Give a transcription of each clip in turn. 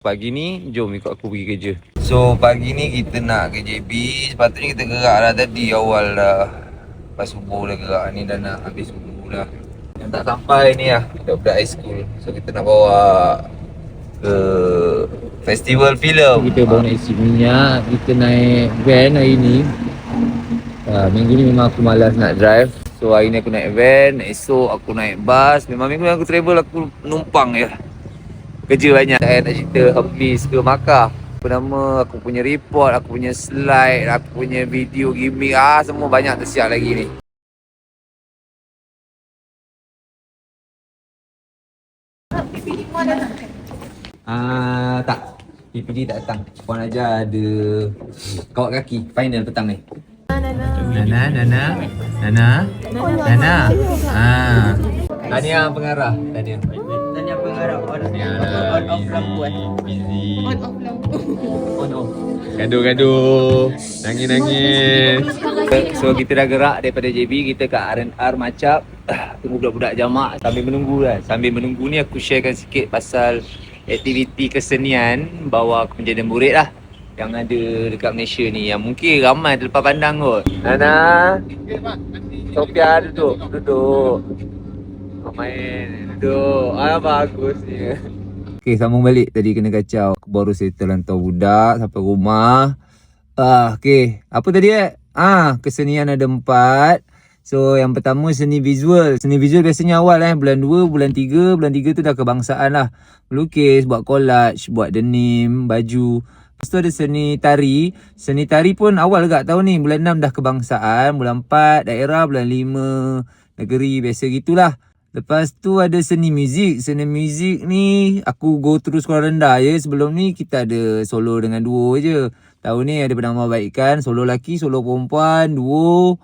Pagi ni, jom ikut aku pergi kerja. So, pagi ni kita nak ke JB. Sepatutnya kita gerak dah tadi awal dah. Lepas subuh dah gerak ni, dah nak habis subuh dah. Yang tak sampai ni lah, budak-budak high school. So, kita nak bawa ke festival filem. Kita bawa nak isi minyak. Kita naik van hari ni. Minggu ni memang aku malas nak drive. So, hari ni aku naik van. Esok aku naik bas. Memang minggu ni aku travel, aku numpang je. Kerja banyak. Saya nak cerita habis ke Makkah. Apa nama, aku punya report, aku punya slide, aku punya video gimmick, semua banyak tersiap lagi ni. Tak. PPD tak datang. Puan aja ada kawat kaki final petang ni. Nana. Tahniah pengarah. Tahniah pengarah. On off lampu busy. On off. Gaduh. Nangis. So kita dah gerak daripada JB, kita ke R&R Macap. Tunggu budak-budak jamak sambil menunggu kan. Sambil menunggu ni aku sharekan sikit pasal aktiviti kesenian bawa aku menjadi murid lah yang ada dekat Malaysia ni, yang mungkin ramai terlepas pandang kot. Nana, Sophia duduk. Main duduk. Bagus ni. Okay, sambung balik. Tadi kena kacau. Aku baru settle hantar budak sampai rumah. Okay, apa tadi kesenian ada 4. So yang pertama seni visual. Seni visual biasanya awal bulan 2, bulan 3. Bulan 3 tu dah kebangsaan lah. Melukis, buat collage, buat denim, baju. Lepas tu ada seni tari. Seni tari pun awal agak tahun ni. Bulan 6 dah kebangsaan. Bulan 4 daerah. Bulan 5 negeri. Biasa gitulah. Lepas tu ada seni muzik. Seni muzik ni aku go through sekolah rendah je. Sebelum ni kita ada solo dengan duo je. Tahun ni ada penambahbaikan. Solo lelaki, solo perempuan, duo.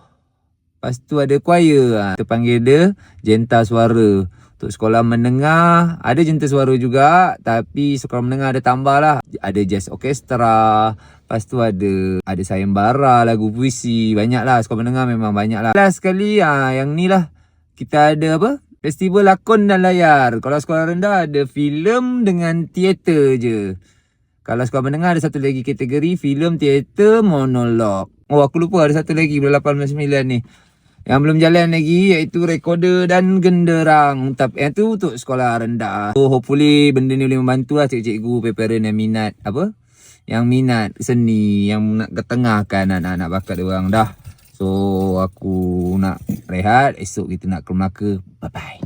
Lepas tu ada choir. Kita panggil dia jenta suara. Untuk sekolah menengah ada jenta suara juga. Tapi sekolah menengah ada tambah lah. Ada jazz orkestra. Lepas tu ada sayembara, lagu puisi. Banyak lah. Sekolah menengah memang banyak lah. Last sekali yang ni lah. Kita ada apa? Festival lakon dan layar. Kalau sekolah rendah ada filem dengan teater je. Kalau sekolah menengah ada satu lagi kategori filem, teater, monolog. Oh, aku lupa ada satu lagi bulan 8-9 ni. Yang belum jalan lagi iaitu recorder dan genderang. Tapi yang tu untuk sekolah rendah. So hopefully benda ni boleh membantu lah cikgu-cikgu, parent yang minat apa? Yang minat seni, yang nak ketengahkan anak-anak bakat dia orang dah. So aku nak rehat, esok kita nak ke Melaka. Bye bye.